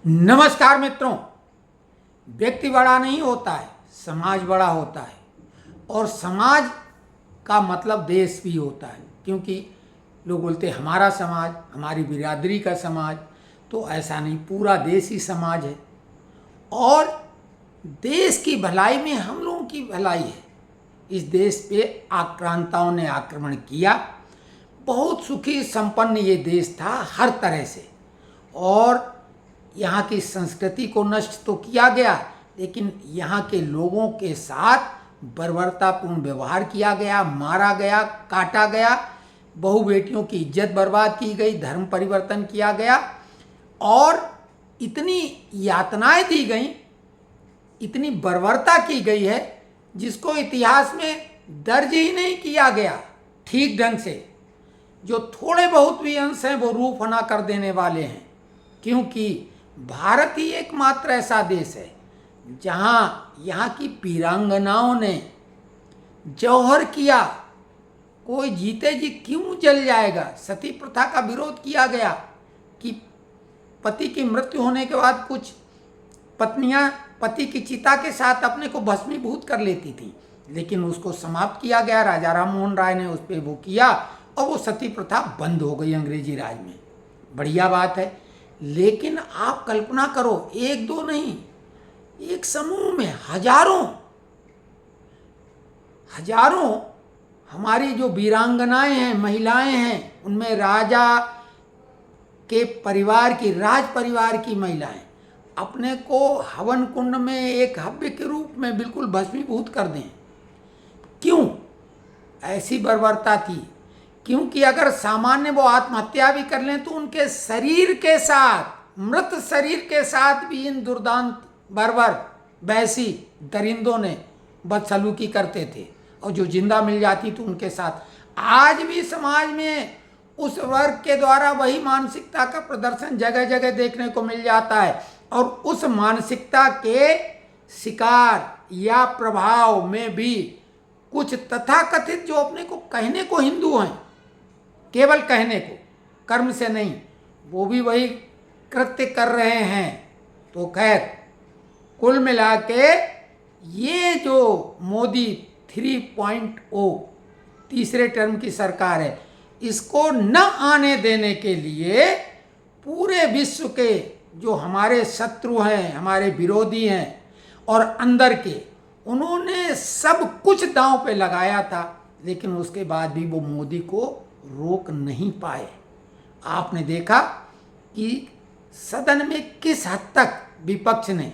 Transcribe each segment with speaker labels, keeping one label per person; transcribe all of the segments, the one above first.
Speaker 1: नमस्कार मित्रों। व्यक्ति बड़ा नहीं होता है, समाज बड़ा होता है। और समाज का मतलब देश भी होता है, क्योंकि लोग बोलते हैं हमारा समाज, हमारी बिरादरी का समाज। तो ऐसा नहीं, पूरा देश ही समाज है। और देश की भलाई में हम लोगों की भलाई है। इस देश पे आक्रांताओं ने आक्रमण किया। बहुत सुखी संपन्न ये देश था हर तरह से, और यहाँ की संस्कृति को नष्ट तो किया गया, लेकिन यहाँ के लोगों के साथ बर्बरतापूर्ण व्यवहार किया गया, मारा गया, काटा गया, बहु बेटियों की इज्जत बर्बाद की गई, धर्म परिवर्तन किया गया, और इतनी यातनाएं दी गई, इतनी बर्बरता की गई है जिसको इतिहास में दर्ज ही नहीं किया गया ठीक ढंग से। जो थोड़े बहुत भी अंश हैं वो रूह फना कर देने वाले हैं, क्योंकि भारत ही एकमात्र ऐसा देश है जहाँ यहाँ की वीरांगनाओं ने जौहर किया। कोई जीते जी क्यों जल जाएगा। सती प्रथा का विरोध किया गया कि पति की मृत्यु होने के बाद कुछ पत्नियां पति की चिता के साथ अपने को भस्मीभूत कर लेती थी, लेकिन उसको समाप्त किया गया। राजा राम मोहन राय ने उस पर वो किया और वो सती प्रथा बंद हो गई अंग्रेजी राज में। बढ़िया बात है। लेकिन आप कल्पना करो, एक दो नहीं, एक समूह में हजारों हमारी जो वीरांगनाएं हैं, महिलाएं हैं, उनमें राजा के परिवार की, राज परिवार की महिलाएं अपने को हवन कुंड में एक हव्य के रूप में बिल्कुल भस्मीभूत कर दें। क्यों ऐसी बर्बरता थी? क्योंकि अगर सामान्य वो आत्महत्या भी कर लें तो उनके शरीर के साथ, मृत शरीर के साथ भी इन दुर्दांत बर्बर बैसी दरिंदों ने बदसलूकी करते थे, और जो जिंदा मिल जाती तो उनके साथ। आज भी समाज में उस वर्ग के द्वारा वही मानसिकता का प्रदर्शन जगह जगह देखने को मिल जाता है, और उस मानसिकता के शिकार या प्रभाव में भी कुछ तथाकथित जो अपने को कहने को हिंदू हैं, केवल कहने को, कर्म से नहीं, वो भी वही कृत्य कर रहे हैं। तो खैर, कुल मिला के ये जो मोदी 3.0 तीसरे टर्म की सरकार है, इसको न आने देने के लिए पूरे विश्व के जो हमारे शत्रु हैं, हमारे विरोधी हैं और अंदर के, उन्होंने सब कुछ दांव पे लगाया था, लेकिन उसके बाद भी वो मोदी को रोक नहीं पाए। आपने देखा कि सदन में किस हद तक विपक्ष ने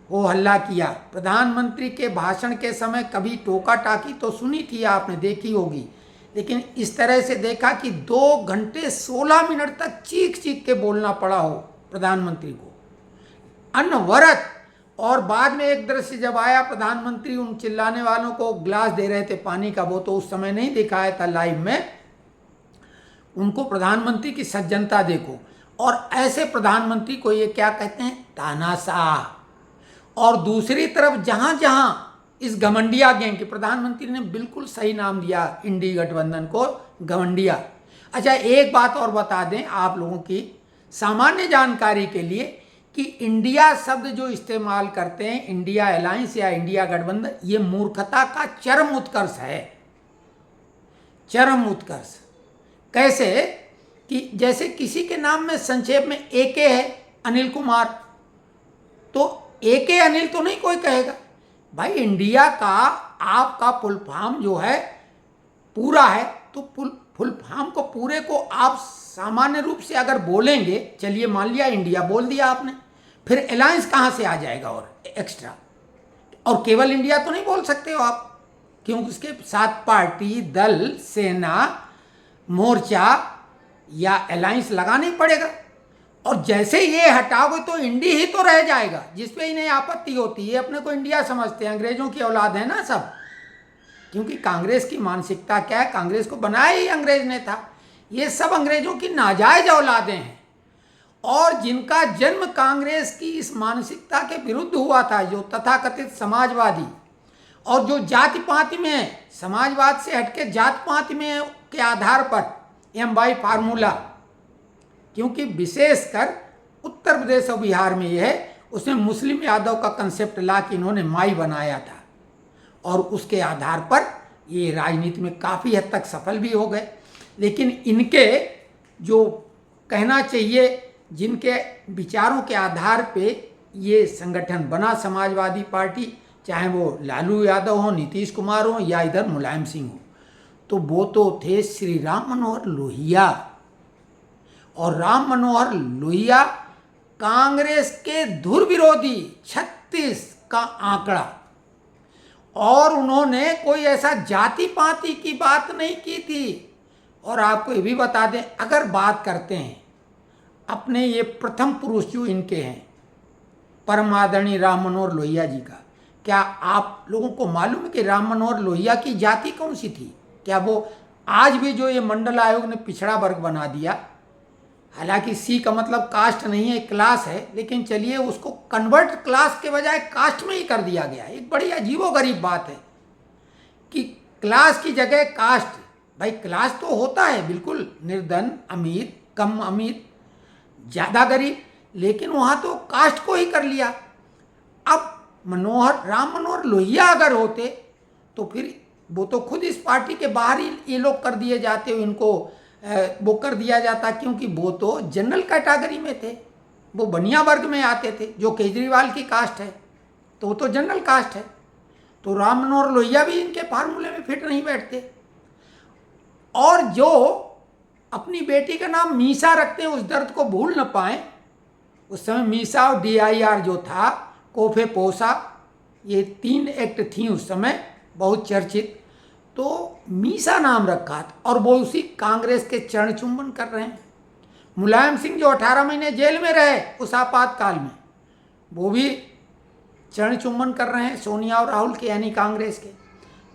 Speaker 1: हो हल्ला किया। प्रधानमंत्री के भाषण के समय कभी टोका टाकी तो सुनी थी, आपने देखी होगी, लेकिन इस तरह से देखा कि 2 घंटे 16 मिनट तक चीख चीख के बोलना पड़ा हो प्रधानमंत्री को, अनवरत। और बाद में एक दृश्य जब आया, प्रधानमंत्री उन चिल्लाने वालों को ग्लास दे रहे थे पानी का, वो तो उस समय नहीं दिखाया था लाइव में। उनको प्रधानमंत्री की सज्जनता देखो। और ऐसे प्रधानमंत्री को ये क्या कहते हैं? तानाशाह। और दूसरी तरफ जहां जहां इस घमंडिया गैंग के, प्रधानमंत्री ने बिल्कुल सही नाम दिया इंडी गठबंधन को, घमंडिया। अच्छा, एक बात और बता दें आप लोगों की सामान्य जानकारी के लिए कि इंडिया शब्द जो इस्तेमाल करते हैं, इंडिया अलायंस या इंडिया गठबंधन, ये मूर्खता का चरम उत्कर्ष है। चरम उत्कर्ष कैसे? कि जैसे किसी के नाम में संक्षेप में एके है, अनिल कुमार, तो एके अनिल तो नहीं कोई कहेगा भाई। इंडिया का आपका फुल फॉर्म जो है पूरा है, तो फुल फॉर्म को पूरे को आप सामान्य रूप से अगर बोलेंगे, चलिए मान लिया इंडिया बोल दिया आपने, फिर अलायंस कहाँ से आ जाएगा और एक्स्ट्रा? और केवल इंडिया तो नहीं बोल सकते हो आप, क्योंकि उसके साथ पार्टी, दल, सेना, मोर्चा या अलायंस लगाना ही पड़ेगा। और जैसे ये हटाओगे तो इंडी ही तो रह जाएगा, जिसपे इन्हें आपत्ति होती है। अपने को इंडिया समझते हैं, अंग्रेजों की औलाद है ना सब। क्योंकि कांग्रेस की मानसिकता क्या है, कांग्रेस को बनाया ही अंग्रेज ने था। ये सब अंग्रेजों की नाजायज औलादें हैं, और जिनका जन्म कांग्रेस की इस मानसिकता के विरुद्ध हुआ था, जो तथाकथित समाजवादी और जो जाति पाति में, समाजवाद से हटके जाति पाति में के आधार पर M/फार्मूला, क्योंकि विशेषकर उत्तर प्रदेश और बिहार में ये है, उसमें मुस्लिम यादव का कंसेप्ट ला के इन्होंने माई बनाया था और उसके आधार पर ये राजनीति में काफ़ी हद तक सफल भी हो गए। लेकिन इनके जो कहना चाहिए, जिनके विचारों के आधार पे ये संगठन बना समाजवादी पार्टी, चाहे वो लालू यादव हो, नीतीश कुमार हो या इधर मुलायम सिंह हो, तो वो तो थे श्री राम मनोहर लोहिया। और राम मनोहर लोहिया कांग्रेस के धुर विरोधी 36 का आंकड़ा, और उन्होंने कोई ऐसा जाति पाति की बात नहीं की थी। और आपको ये भी बता दें, अगर बात करते हैं अपने ये प्रथम पुरुष जो इनके हैं परम आदरणीय राम मनोहर लोहिया जी का, क्या आप लोगों को मालूम है कि राम मनोहर लोहिया की जाति कौन सी थी? क्या वो आज भी जो ये मंडल आयोग ने पिछड़ा वर्ग बना दिया, हालांकि सी का मतलब कास्ट नहीं है, क्लास है, लेकिन चलिए उसको कन्वर्ट क्लास के बजाय कास्ट में ही कर दिया गया। एक बड़ी अजीबोगरीब बात है कि क्लास की जगह कास्ट। भाई क्लास तो होता है बिल्कुल, निर्धन, अमीर, कम अमीर, ज़्यादा गरीब, लेकिन वहाँ तो कास्ट को ही कर लिया। अब राम मनोहर लोहिया अगर होते तो फिर वो तो खुद इस पार्टी के बाहर ही ये लोग कर दिए जाते, इनको वो कर दिया जाता, क्योंकि वो तो जनरल कैटेगरी में थे, वो बनिया वर्ग में आते थे, जो केजरीवाल की कास्ट है, तो वो तो जनरल कास्ट है। तो राम मनोहर लोहिया भी इनके फार्मूले में फिट नहीं बैठते। और जो अपनी बेटी का नाम मीसा रखते हैं, उस दर्द को भूल न पाएं। उस समय मीसा और DIR जो था, कोफे पोसा, ये 3 एक्ट थी उस समय बहुत चर्चित, तो मीसा नाम रखा था, और वो उसी कांग्रेस के चरण चुंबन कर रहे हैं। मुलायम सिंह जो 18 महीने जेल में रहे उस आपातकाल में, वो भी चरण चुंबन कर रहे हैं सोनिया और राहुल के, यानी कांग्रेस के।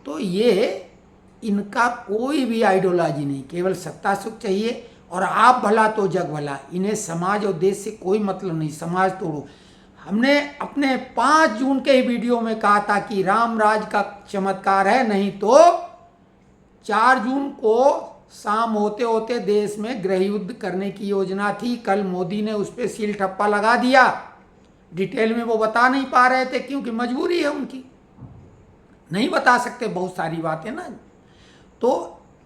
Speaker 1: तो ये इनका कोई भी आइडियोलॉजी नहीं, केवल सत्ता सुख चाहिए और आप भला तो जग भला। इन्हें समाज और देश से कोई मतलब नहीं, समाज तोड़ो। हमने अपने 5 जून के ही वीडियो में कहा था कि राम राज का चमत्कार है, नहीं तो 4 जून को शाम होते होते देश में गृह युद्ध करने की योजना थी। कल मोदी ने उस पर सील ठप्पा लगा दिया। डिटेल में वो बता नहीं पा रहे थे क्योंकि मजबूरी है उनकी, नहीं बता सकते बहुत सारी बातें ना। तो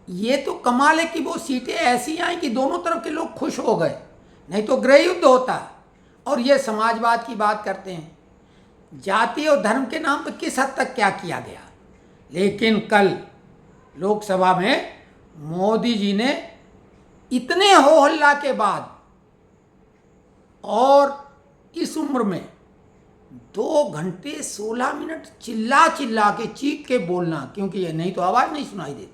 Speaker 1: ये तो कमाल है कि वो सीटें ऐसी आई कि दोनों तरफ के लोग खुश हो गए, नहीं तो गृह युद्ध होता। और ये समाजवाद की बात करते हैं, जाति और धर्म के नाम पर किस हद तक क्या किया गया। लेकिन कल लोकसभा में मोदी जी ने इतने हो हल्ला के बाद और इस उम्र में 2 घंटे 16 मिनट चिल्ला चिल्ला के चीख के बोलना, क्योंकि ये नहीं तो आवाज़ नहीं सुनाई देती,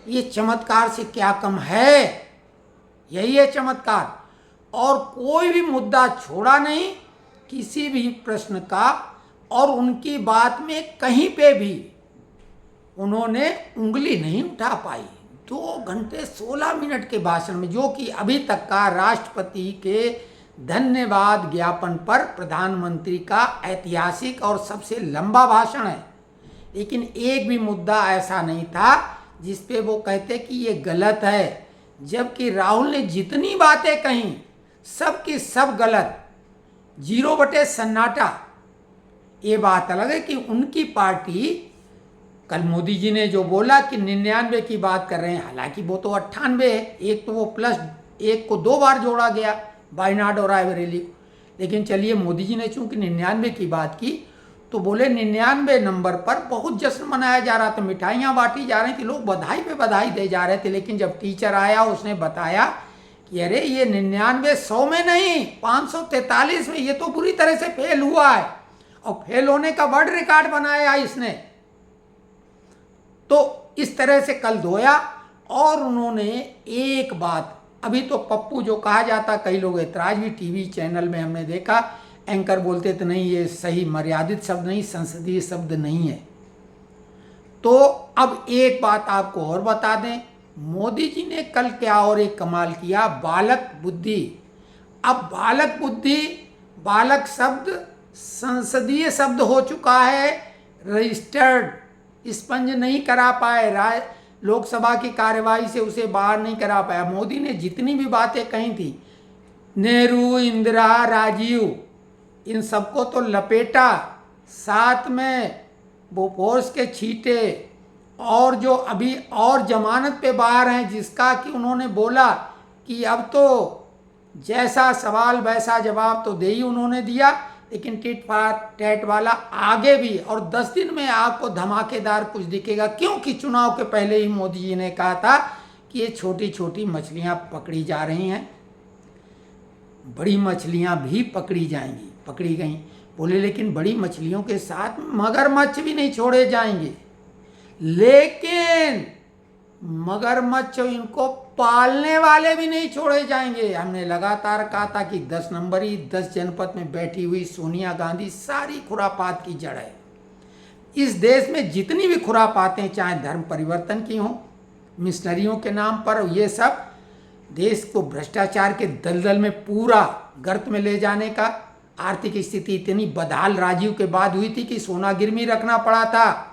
Speaker 1: ये चमत्कार से क्या कम है। यही है चमत्कार। और कोई भी मुद्दा छोड़ा नहीं किसी भी प्रश्न का, और उनकी बात में कहीं पे भी उन्होंने उंगली नहीं उठा पाई। 2 घंटे 16 मिनट के भाषण में, जो कि अभी तक का राष्ट्रपति के धन्यवाद ज्ञापन पर प्रधानमंत्री का ऐतिहासिक और सबसे लंबा भाषण है, लेकिन एक भी मुद्दा ऐसा नहीं था जिस पे वो कहते कि ये गलत है। जबकि राहुल ने जितनी बातें कहीं सब की सब गलत, 0 बटे सन्नाटा। ये बात अलग है कि उनकी पार्टी, कल मोदी जी ने जो बोला कि 99 की बात कर रहे हैं, हालांकि वो तो 98 है, एक तो वो +1 को 2 बार जोड़ा गया, वायनाड और रायबरेली को। लेकिन चलिए मोदी जी ने चूंकि 99 की बात की तो बोले 99 नंबर पर बहुत जश्न मनाया जा रहा था, मिठाइयाँ बांटी जा रही थी, लोग बधाई पे बधाई दे जा रहे थे। लेकिन जब टीचर आया उसने बताया कि अरे ये 99 100 में नहीं 543 में, ये तो बुरी तरह से फेल हुआ है, और फेल होने का वर्ल्ड रिकॉर्ड बनाया इसने। तो इस तरह से कल धोया। और उन्होंने एक बात, अभी तो पप्पू जो कहा जाता, कई लोग ऐतराज भी टीवी चैनल में हमने देखा, एंकर बोलते तो नहीं ये सही मर्यादित शब्द नहीं, संसदीय शब्द नहीं है। तो अब एक बात आपको और बता दें, मोदी जी ने कल क्या और एक कमाल किया, बालक बुद्धि। अब बालक बुद्धि, बालक शब्द संसदीय शब्द हो चुका है, रजिस्टर्ड, स्पंज नहीं करा पाए, लोकसभा की कार्यवाही से उसे बाहर नहीं करा पाया। मोदी ने जितनी भी बातें कही थी नेहरू, इंदिरा, राजीव, इन सबको तो लपेटा, साथ में बोफोर्स के छींटे, और जो अभी और जमानत पे बाहर हैं, जिसका कि उन्होंने बोला कि अब तो जैसा सवाल वैसा जवाब तो दे ही उन्होंने दिया, लेकिन टिट फॉर टैट वाला आगे भी, और 10 दिन में आपको धमाकेदार कुछ दिखेगा, क्योंकि चुनाव के पहले ही मोदी जी ने कहा था कि ये छोटी छोटी मछलियां पकड़ी जा रही हैं, बड़ी मछलियां भी पकड़ी जाएंगी, पकड़ी गई। बोले लेकिन बड़ी मछलियों के साथ मगरमच्छ भी नहीं छोड़े जाएंगे, लेकिन मगरमच्छ इनको पालने वाले भी नहीं छोड़े जाएंगे। हमने लगातार कहा था कि 10 नंबरी 10 जनपद में बैठी हुई सोनिया गांधी सारी खुरापात की जड़ है। इस देश में जितनी भी खुरापातें, चाहे धर्म परिवर्तन की हों, मिशनरियों के नाम पर, ये सब देश को भ्रष्टाचार के दलदल में पूरा गर्त में ले जाने का। आर्थिक स्थिति इतनी बदहाल राजीव के बाद हुई थी कि सोना गिरवी रखना पड़ा था।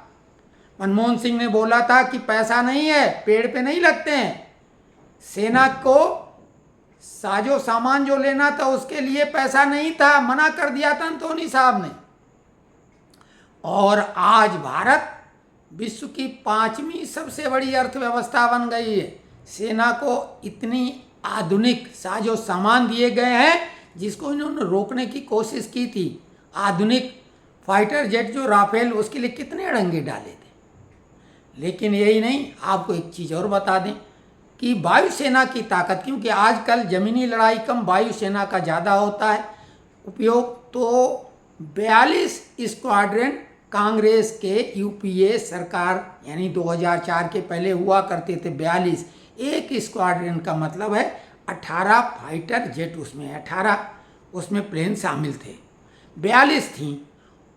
Speaker 1: मनमोहन सिंह ने बोला था कि पैसा नहीं है, पेड़ पे नहीं लगते हैं, सेना को साजो सामान जो लेना था उसके लिए पैसा नहीं था, मना कर दिया था अंतोनी साहब ने। और आज भारत विश्व की 5वीं सबसे बड़ी अर्थव्यवस्था बन गई है। सेना को इतनी आधुनिक साजो सामान दिए गए हैं जिसको इन्होंने रोकने की कोशिश की थी। आधुनिक फाइटर जेट जो राफेल, उसके लिए कितने अड़ंगे डाले थे। लेकिन यही नहीं, आपको एक चीज़ और बता दें कि वायुसेना की ताकत, क्योंकि आजकल ज़मीनी लड़ाई कम वायुसेना का ज़्यादा होता है उपयोग, तो 42 स्क्वाड्रन कांग्रेस के यूपीए सरकार, यानी 2004 के पहले हुआ करते थे 42, एक स्क्वाड्रन का मतलब है 18 फाइटर जेट, उसमें 18 उसमें प्लेन शामिल थे, 42 थी।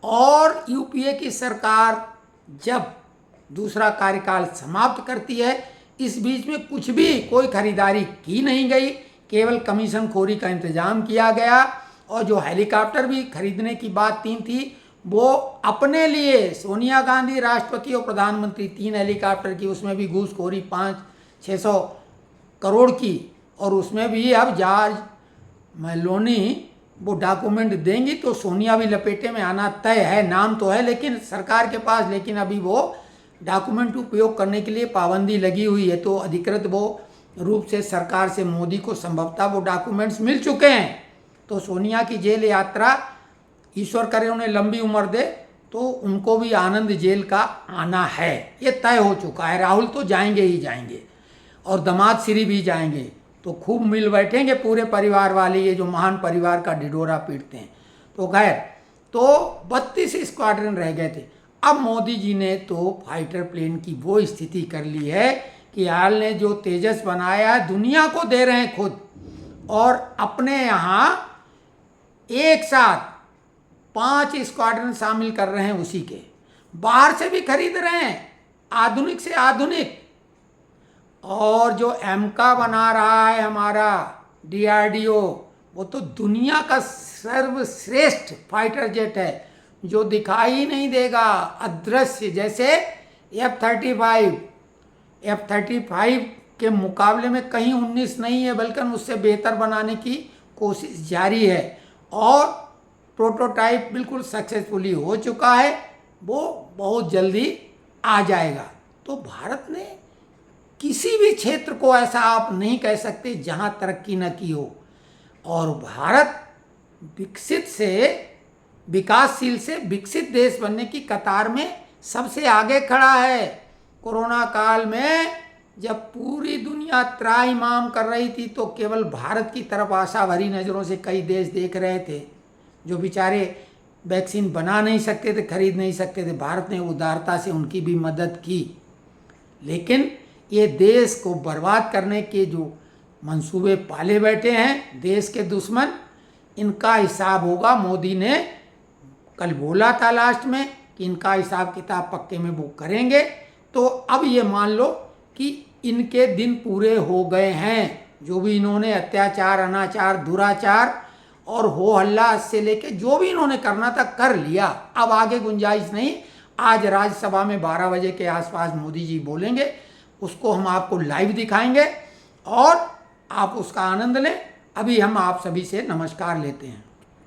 Speaker 1: और यूपीए की सरकार जब दूसरा कार्यकाल समाप्त करती है, इस बीच में कुछ भी कोई खरीदारी की नहीं गई, केवल कमीशन खोरी का इंतजाम किया गया। और जो हेलीकॉप्टर भी खरीदने की बात 3 थी, वो अपने लिए, सोनिया गांधी राष्ट्रपति और प्रधानमंत्री 3 हेलीकॉप्टर की, उसमें भी घूसखोरी 500-600 करोड़ की। और उसमें भी अब जॉर्ज मेलोनी वो डॉक्यूमेंट देंगी तो सोनिया भी लपेटे में आना तय है। नाम तो है लेकिन सरकार के पास, लेकिन अभी वो डॉक्यूमेंट उपयोग करने के लिए पाबंदी लगी हुई है, तो अधिकृत वो रूप से सरकार से मोदी को संभवतः वो डॉक्यूमेंट्स मिल चुके हैं। तो सोनिया की जेल यात्रा, ईश्वर करे उन्हें लंबी उम्र दे, तो उनको भी आनंद जेल का आना है, ये तय हो चुका है। राहुल तो जाएंगे ही जाएंगे, और दामाद श्री भी जाएंगे, तो खूब मिल बैठेंगे पूरे परिवार वाले, ये जो महान परिवार का ढिढोरा पीटते हैं। तो खैर, तो 32 स्क्वाड्रन रह गए थे। अब मोदी जी ने तो फाइटर प्लेन की वो स्थिति कर ली है कि हाल ने जो तेजस बनाया है दुनिया को दे रहे हैं खुद, और अपने यहाँ एक साथ 5 स्क्वाड्रन शामिल कर रहे हैं उसी के, बाहर से भी खरीद रहे हैं, आधुनिक से आधुनिक। और जो एमका बना रहा है हमारा डीआरडीओ, वो तो दुनिया का सर्वश्रेष्ठ फाइटर जेट है, जो दिखाई नहीं देगा, अदृश्य, जैसे F-35 के मुकाबले में कहीं 19 नहीं है, बल्कि उससे बेहतर बनाने की कोशिश जारी है। और प्रोटोटाइप बिल्कुल सक्सेसफुली हो चुका है, वो बहुत जल्दी आ जाएगा। तो भारत ने किसी भी क्षेत्र को ऐसा आप नहीं कह सकते जहां तरक्की न की हो। और भारत विकासशील से विकसित देश बनने की कतार में सबसे आगे खड़ा है। कोरोना काल में जब पूरी दुनिया त्राहिमाम कर रही थी, तो केवल भारत की तरफ आशा भरी नज़रों से कई देश देख रहे थे, जो बेचारे वैक्सीन बना नहीं सकते थे, खरीद नहीं सकते थे। भारत ने उदारता से उनकी भी मदद की। लेकिन ये देश को बर्बाद करने के जो मंसूबे पाले बैठे हैं देश के दुश्मन, इनका हिसाब होगा। मोदी ने कल बोला था लास्ट में कि इनका हिसाब किताब पक्के में वो करेंगे। तो अब ये मान लो कि इनके दिन पूरे हो गए हैं। जो भी इन्होंने अत्याचार, अनाचार, दुराचार और हो हल्ला से लेके जो भी इन्होंने करना था कर लिया, अब आगे गुंजाइश नहीं। आज राज्यसभा में 12 बजे के आसपास मोदी जी बोलेंगे, उसको हम आपको लाइव दिखाएंगे और आप उसका आनंद लें। अभी हम आप सभी से नमस्कार लेते हैं।